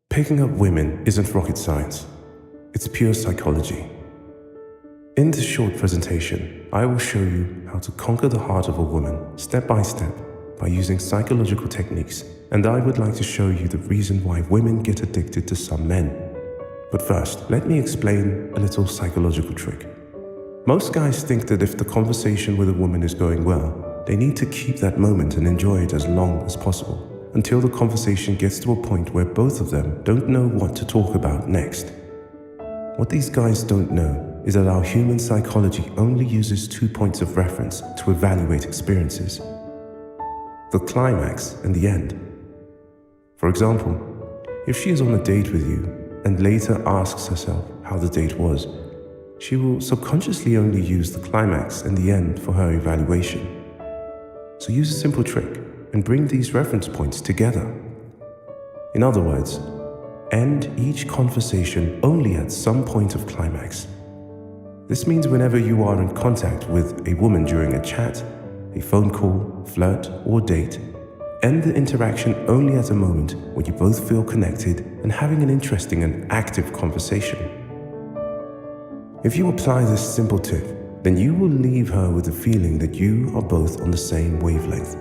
Picking up women isn't rocket science. It's pure psychology. In this short presentation, I will show you how to conquer the heart of a woman step by step by using psychological techniques, and I would like to show you the reason why women get addicted to some men. But first, let me explain a little psychological trick. Most guys think that if the conversation with a woman is going well, they need to keep that moment and enjoy it as long as possible, until the conversation gets to a point where both of them don't know what to talk about next. What these guys don't know is that our human psychology only uses 2 points of reference to evaluate experiences: the climax and the end. For example, if she is on a date with you and later asks herself how the date was, she will subconsciously only use the climax and the end for her evaluation. So use a simple trick and bring these reference points together. In other words, end each conversation only at some point of climax. This means whenever you are in contact with a woman during a chat, a phone call, flirt, or date, end the interaction only at a moment when you both feel connected and having an interesting and active conversation. If you apply this simple tip, then you will leave her with the feeling that you are both on the same wavelength,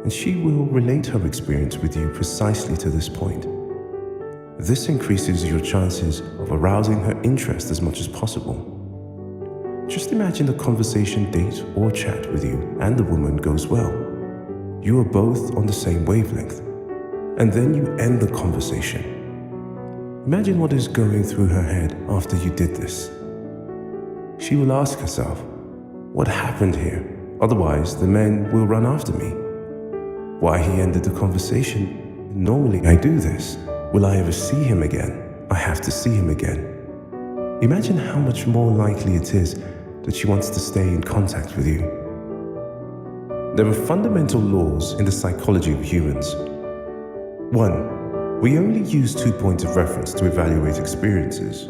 and she will relate her experience with you precisely to this point. This increases your chances of arousing her interest as much as possible. Just imagine the conversation, date, or chat with you and the woman goes well. You are both on the same wavelength, and then you end the conversation. Imagine what is going through her head after you did this. She will ask herself, what happened here? Otherwise, the men will run after me. Why he ended the conversation? Normally I do this. Will I ever see him again? I have to see him again. Imagine how much more likely it is that she wants to stay in contact with you. There are fundamental laws in the psychology of humans. 1. We only use 2 points of reference to evaluate experiences.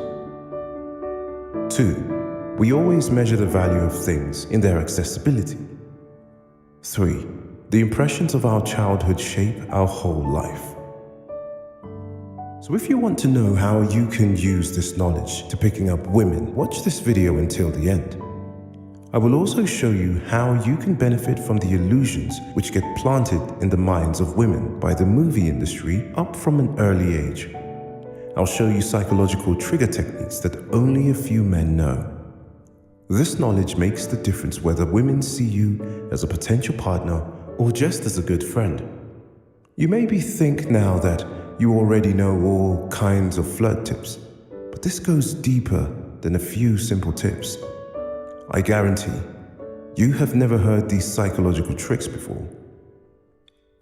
2. We always measure the value of things in their accessibility. 3. The impressions of our childhood shape our whole life. So if you want to know how you can use this knowledge to picking up women, watch this video until the end. I will also show you how you can benefit from the illusions which get planted in the minds of women by the movie industry up from an early age. I'll show you psychological trigger techniques that only a few men know. This knowledge makes the difference whether women see you as a potential partner or just as a good friend. You maybe think now that you already know all kinds of flirt tips, but this goes deeper than a few simple tips. I guarantee you have never heard these psychological tricks before.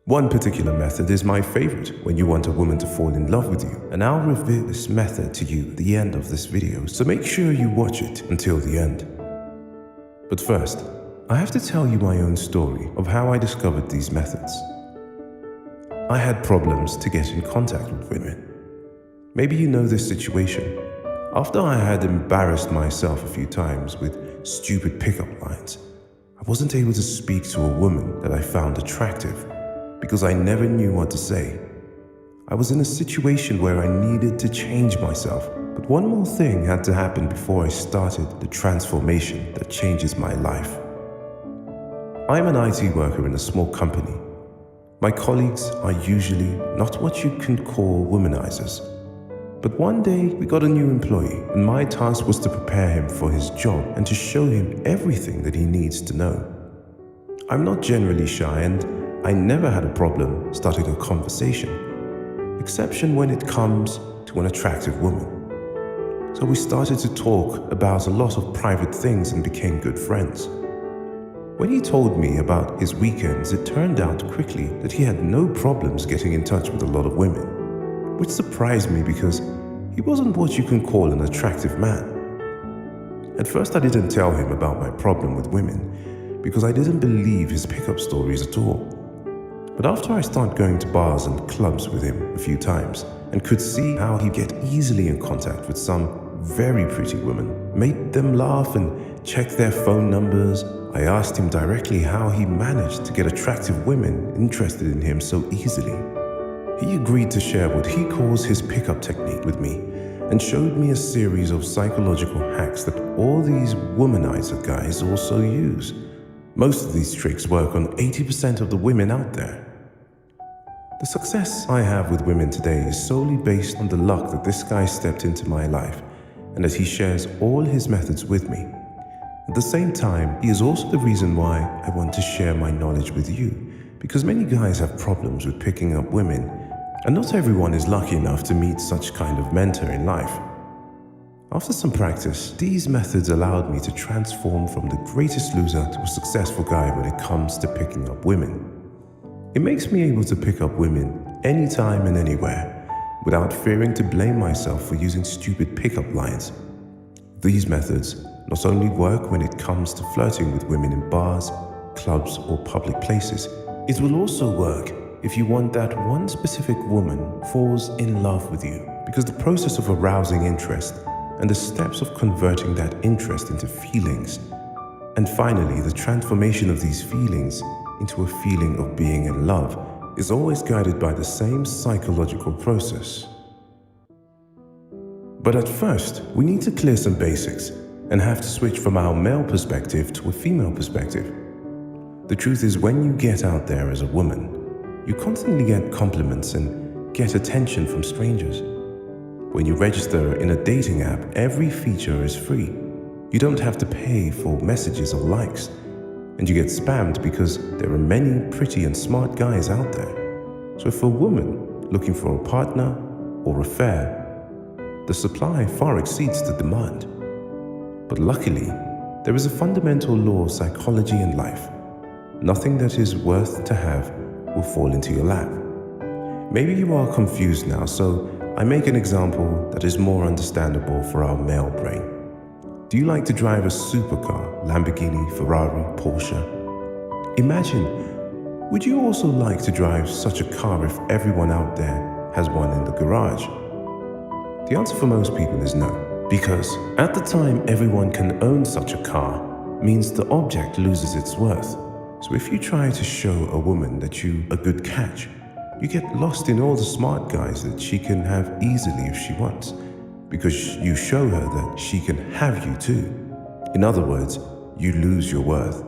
One particular method is my favorite when you want a woman to fall in love with you, and I'll reveal this method to you at the end of this video, so make sure you watch it until the end. But first, I have to tell you my own story of how I discovered these methods. I had problems to get in contact with women. Maybe you know this situation. After I had embarrassed myself a few times with stupid pickup lines, I wasn't able to speak to a woman that I found attractive because I never knew what to say. I was in a situation where I needed to change myself, but one more thing had to happen before I started the transformation that changes my life. I'm an IT worker in a small company. My colleagues are usually not what you can call womanizers. But one day we got a new employee, and my task was to prepare him for his job and to show him everything that he needs to know. I'm not generally shy, and I never had a problem starting a conversation, exception when it comes to an attractive woman. So we started to talk about a lot of private things and became good friends. When he told me about his weekends, it turned out quickly that he had no problems getting in touch with a lot of women, which surprised me because he wasn't what you can call an attractive man. At first I didn't tell him about my problem with women because I didn't believe his pickup stories at all. But after I started going to bars and clubs with him a few times and could see how he'd get easily in contact with some very pretty women, made them laugh and check their phone numbers, I asked him directly how he managed to get attractive women interested in him so easily. He agreed to share what he calls his pickup technique with me and showed me a series of psychological hacks that all these womanizer guys also use. Most of these tricks work on 80% of the women out there. The success I have with women today is solely based on the luck that this guy stepped into my life and that he shares all his methods with me. At the same time, he is also the reason why I want to share my knowledge with you, because many guys have problems with picking up women, and not everyone is lucky enough to meet such kind of mentor in life. After some practice, these methods allowed me to transform from the greatest loser to a successful guy when it comes to picking up women. It makes me able to pick up women anytime and anywhere, without fearing to blame myself for using stupid pickup lines. These methods not only work when it comes to flirting with women in bars, clubs, or public places, it will also work if you want that one specific woman falls in love with you, because the process of arousing interest and the steps of converting that interest into feelings, and finally the transformation of these feelings into a feeling of being in love, is always guided by the same psychological process. But at first, we need to clear some basics and have to switch from our male perspective to a female perspective. The truth is, when you get out there as a woman, you constantly get compliments and get attention from strangers. When you register in a dating app, every feature is free. You don't have to pay for messages or likes. And you get spammed because there are many pretty and smart guys out there. So for a woman looking for a partner or affair, the supply far exceeds the demand. But luckily, there is a fundamental law of psychology in life. Nothing that is worth to have will fall into your lap. Maybe you are confused now, so I make an example that is more understandable for our male brain. Do you like to drive a supercar, Lamborghini, Ferrari, Porsche? Imagine, would you also like to drive such a car if everyone out there has one in the garage? The answer for most people is no, because at the time everyone can own such a car means the object loses its worth. So if you try to show a woman that you're a good catch, you get lost in all the smart guys that she can have easily if she wants, because you show her that she can have you too. In other words, you lose your worth.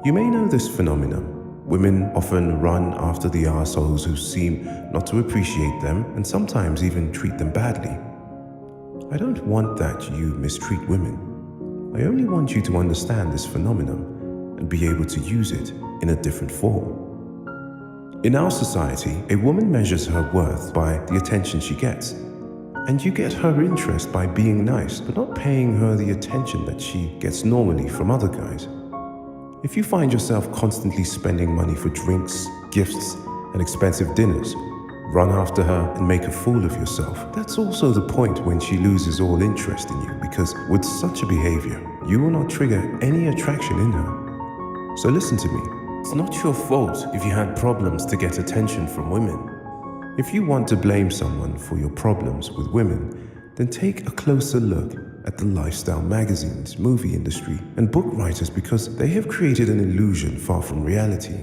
You may know this phenomenon. Women often run after the assholes who seem not to appreciate them and sometimes even treat them badly. I don't want that you mistreat women. I only want you to understand this phenomenon and be able to use it in a different form. In our society, a woman measures her worth by the attention she gets. And you get her interest by being nice, but not paying her the attention that she gets normally from other guys. If you find yourself constantly spending money for drinks, gifts, and expensive dinners, run after her and make a fool of yourself, that's also the point when she loses all interest in you, because with such a behavior, you will not trigger any attraction in her. So listen to me, it's not your fault if you had problems to get attention from women. If you want to blame someone for your problems with women, then take a closer look at the lifestyle magazines, movie industry, and book writers, because they have created an illusion far from reality.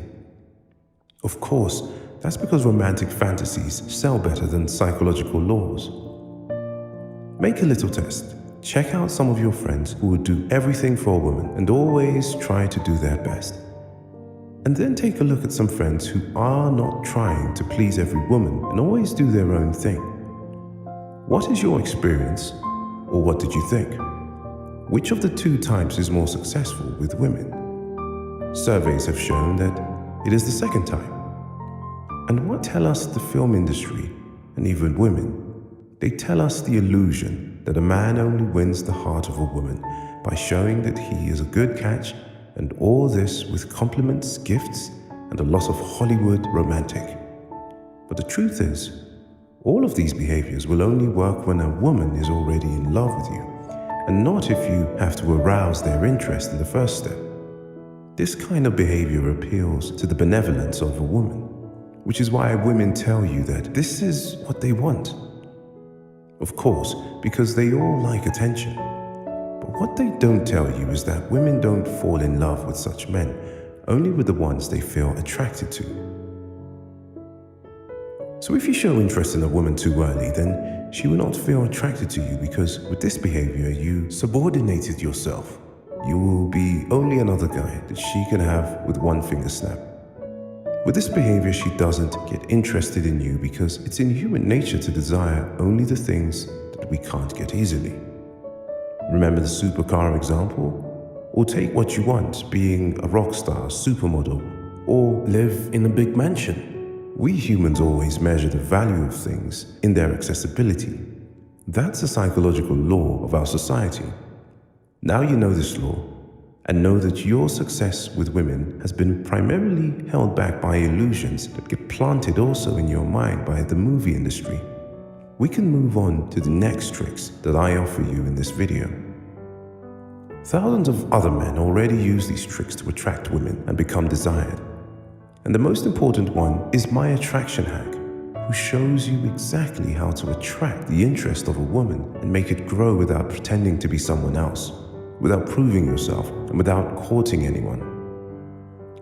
Of course, that's because romantic fantasies sell better than psychological laws. Make a little test. Check out some of your friends who would do everything for a woman and always try to do their best. And then take a look at some friends who are not trying to please every woman and always do their own thing. What is your experience, or what did you think? Which of the two types is more successful with women? Surveys have shown that it is the second type. And what tell us the film industry and even women? They tell us the illusion that a man only wins the heart of a woman by showing that he is a good catch, and all this with compliments, gifts, and a lot of Hollywood romantic. But the truth is, all of these behaviors will only work when a woman is already in love with you, and not if you have to arouse their interest in the first step. This kind of behavior appeals to the benevolence of a woman, which is why women tell you that this is what they want. Of course, because they all like attention. But what they don't tell you is that women don't fall in love with such men, only with the ones they feel attracted to. So if you show interest in a woman too early, then she will not feel attracted to you because with this behavior, you subordinated yourself. You will be only another guy that she can have with one finger snap. With this behavior, she doesn't get interested in you because it's in human nature to desire only the things that we can't get easily. Remember the supercar example? Or take what you want, being a rock star, supermodel, or live in a big mansion. We humans always measure the value of things in their accessibility. That's a psychological law of our society. Now you know this law, and know that your success with women has been primarily held back by illusions that get planted also in your mind by the movie industry. We can move on to the next tricks that I offer you in this video. Thousands of other men already use these tricks to attract women and become desired. And the most important one is my attraction hack, who shows you exactly how to attract the interest of a woman and make it grow without pretending to be someone else, without proving yourself, and without courting anyone.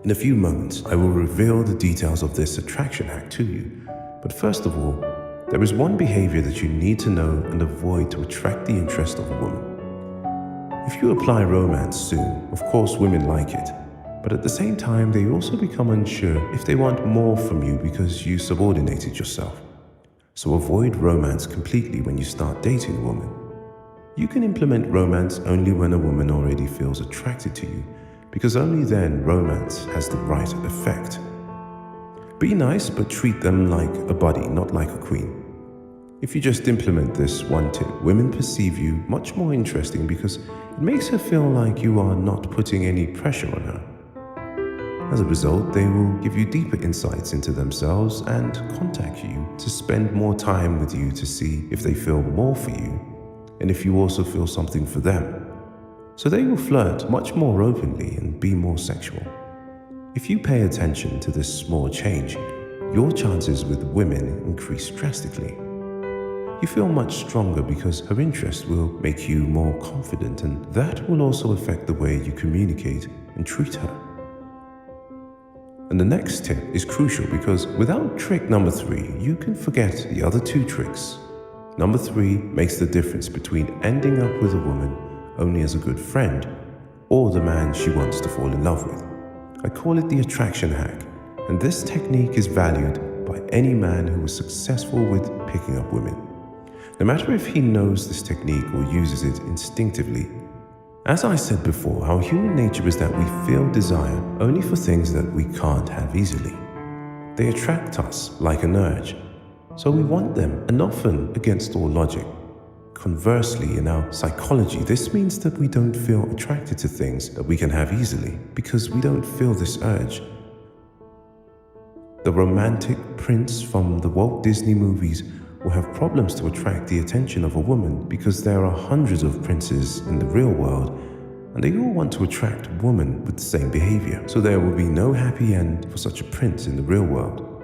In a few moments, I will reveal the details of this attraction hack to you. But first of all, there is one behavior that you need to know and avoid to attract the interest of a woman. If you apply romance soon, of course women like it, but at the same time they also become unsure if they want more from you because you subordinated yourself. So avoid romance completely when you start dating a woman. You can implement romance only when a woman already feels attracted to you, because only then romance has the right effect. Be nice, but treat them like a buddy, not like a queen. If you just implement this one tip, women perceive you much more interesting because it makes her feel like you are not putting any pressure on her. As a result, they will give you deeper insights into themselves and contact you to spend more time with you to see if they feel more for you and if you also feel something for them. So they will flirt much more openly and be more sexual. If you pay attention to this small change, your chances with women increase drastically. You feel much stronger because her interest will make you more confident, and that will also affect the way you communicate and treat her. And the next tip is crucial because without trick number 3, you can forget the other 2 tricks. Number 3 makes the difference between ending up with a woman only as a good friend or the man she wants to fall in love with. I call it the attraction hack, and this technique is valued by any man who is successful with picking up women, no matter if he knows this technique or uses it instinctively. As I said before, our human nature is that we feel desire only for things that we can't have easily. They attract us like an urge, so we want them, and often against all logic. Conversely, in our psychology, this means that we don't feel attracted to things that we can have easily because we don't feel this urge. The romantic prince from the Walt Disney movies will have problems to attract the attention of a woman because there are hundreds of princes in the real world and they all want to attract a woman with the same behavior. So there will be no happy end for such a prince in the real world.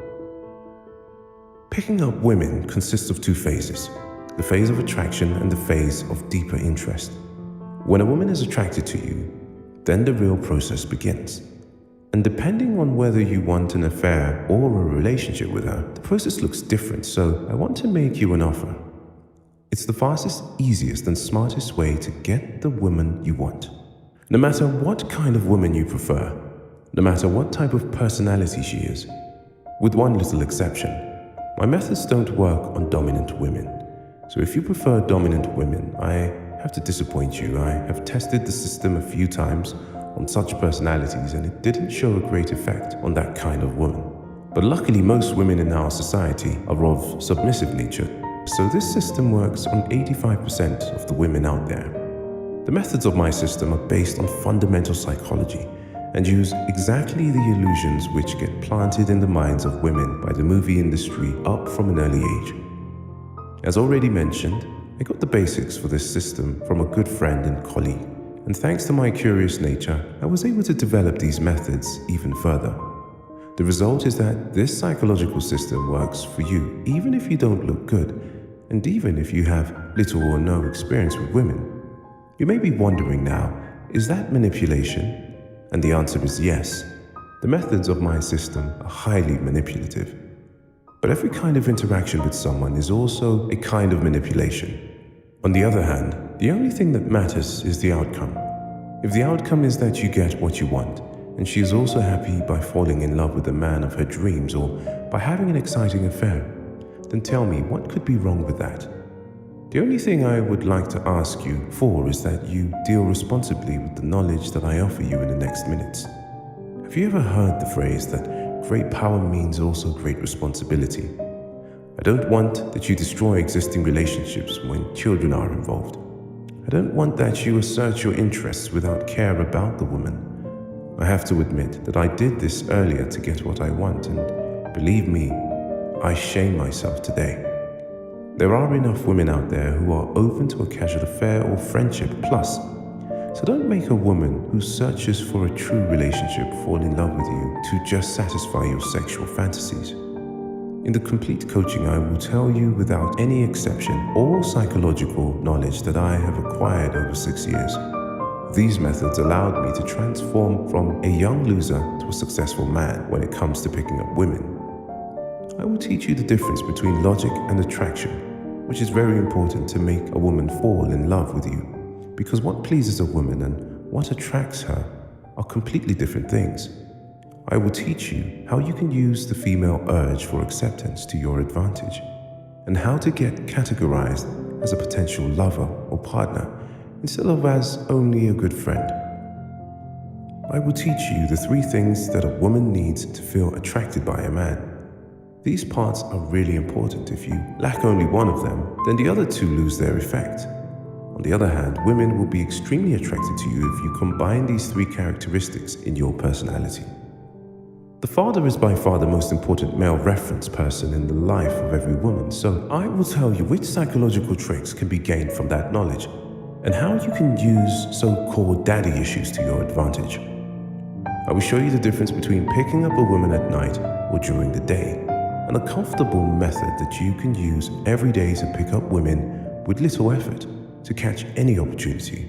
Picking up women consists of 2 phases, the phase of attraction and the phase of deeper interest. When a woman is attracted to you, then the real process begins. And depending on whether you want an affair or a relationship with her, the process looks different, so I want to make you an offer. It's the fastest, easiest, and smartest way to get the woman you want. No matter what kind of woman you prefer, no matter what type of personality she is, with one little exception, my methods don't work on dominant women. So if you prefer dominant women, I have to disappoint you. I have tested the system a few times on such personalities and it didn't show a great effect on that kind of woman. But luckily most women in our society are of submissive nature, so this system works on 85% of the women out there. The methods of my system are based on fundamental psychology and use exactly the illusions which get planted in the minds of women by the movie industry up from an early age. As already mentioned, I got the basics for this system from a good friend and colleague. And thanks to my curious nature, I was able to develop these methods even further. The result is that this psychological system works for you even if you don't look good, and even if you have little or no experience with women. You may be wondering now, is that manipulation? And the answer is yes. The methods of my system are highly manipulative. But every kind of interaction with someone is also a kind of manipulation. On the other hand, the only thing that matters is the outcome. If the outcome is that you get what you want, and she is also happy by falling in love with the man of her dreams or by having an exciting affair, then tell me, what could be wrong with that? The only thing I would like to ask you for is that you deal responsibly with the knowledge that I offer you in the next minutes. Have you ever heard the phrase that great power means also great responsibility? I don't want that you destroy existing relationships when children are involved. I don't want that you assert your interests without care about the woman. I have to admit that I did this earlier to get what I want, and believe me, I shame myself today. There are enough women out there who are open to a casual affair or friendship plus. So don't make a woman who searches for a true relationship fall in love with you to just satisfy your sexual fantasies. In the complete coaching, I will tell you without any exception all psychological knowledge that I have acquired over 6 years. These methods allowed me to transform from a young loser to a successful man when it comes to picking up women. I will teach you the difference between logic and attraction, which is very important to make a woman fall in love with you, because what pleases a woman and what attracts her are completely different things. I will teach you how you can use the female urge for acceptance to your advantage, and how to get categorized as a potential lover or partner instead of as only a good friend. I will teach you the 3 things that a woman needs to feel attracted by a man. These parts are really important. If you lack only one of them, then the other 2 lose their effect. On the other hand, women will be extremely attracted to you if you combine these 3 characteristics in your personality. The father is by far the most important male reference person in the life of every woman, so I will tell you which psychological tricks can be gained from that knowledge and how you can use so-called daddy issues to your advantage. I will show you the difference between picking up a woman at night or during the day, and a comfortable method that you can use every day to pick up women with little effort to catch any opportunity.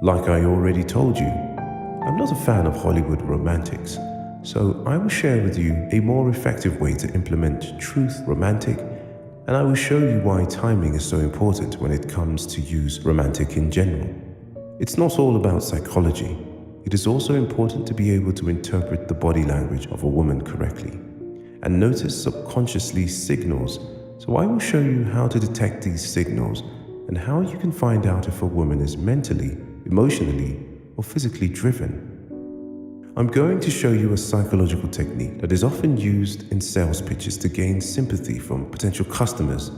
Like I already told you, I'm not a fan of Hollywood romantics. So I will share with you a more effective way to implement truth romantic, and I will show you why timing is so important when it comes to use romantic in general. It's not all about psychology. It is also important to be able to interpret the body language of a woman correctly and notice subconsciously signals. So I will show you how to detect these signals and how you can find out if a woman is mentally, emotionally, or physically driven. I'm going to show you a psychological technique that is often used in sales pitches to gain sympathy from potential customers.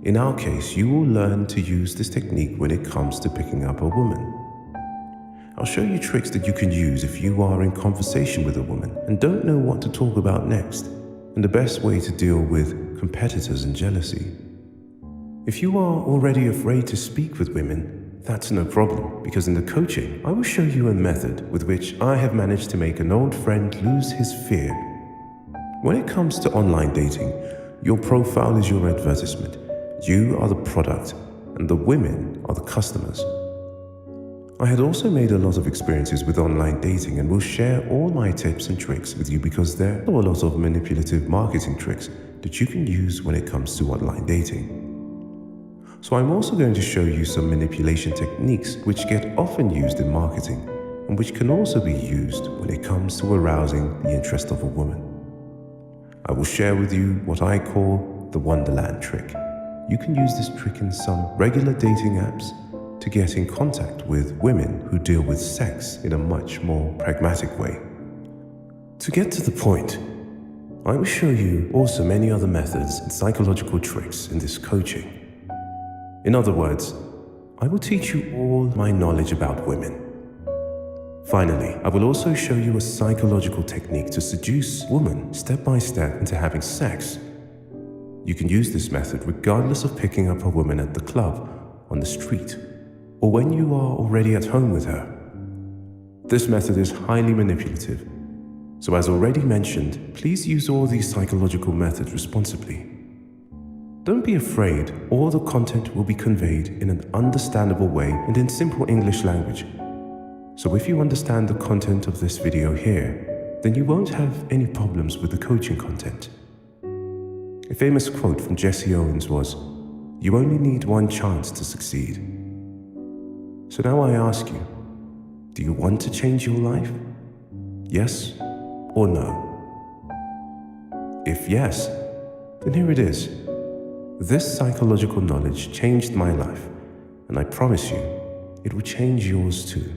In our case, you will learn to use this technique when it comes to picking up a woman. I'll show you tricks that you can use if you are in conversation with a woman and don't know what to talk about next, and the best way to deal with competitors and jealousy. If you are already afraid to speak with women, that's no problem, because in the coaching, I will show you a method with which I have managed to make an old friend lose his fear. When it comes to online dating, your profile is your advertisement. You are the product, and the women are the customers. I had also made a lot of experiences with online dating and will share all my tips and tricks with you because there are a lot of manipulative marketing tricks that you can use when it comes to online dating. So I'm also going to show you some manipulation techniques which get often used in marketing and which can also be used when it comes to arousing the interest of a woman. I will share with you what I call the Wonderland trick. You can use this trick in some regular dating apps to get in contact with women who deal with sex in a much more pragmatic way. To get to the point, I will show you also many other methods and psychological tricks in this coaching. In other words, I will teach you all my knowledge about women. Finally, I will also show you a psychological technique to seduce women step by step into having sex. You can use this method regardless of picking up a woman at the club, on the street, or when you are already at home with her. This method is highly manipulative. So as already mentioned, please use all these psychological methods responsibly. Don't be afraid, all the content will be conveyed in an understandable way and in simple English language. So if you understand the content of this video here, then you won't have any problems with the coaching content. A famous quote from Jesse Owens was, "You only need one chance to succeed." So now I ask you, do you want to change your life? Yes or no? If yes, then here it is. This psychological knowledge changed my life, and I promise you, it will change yours too.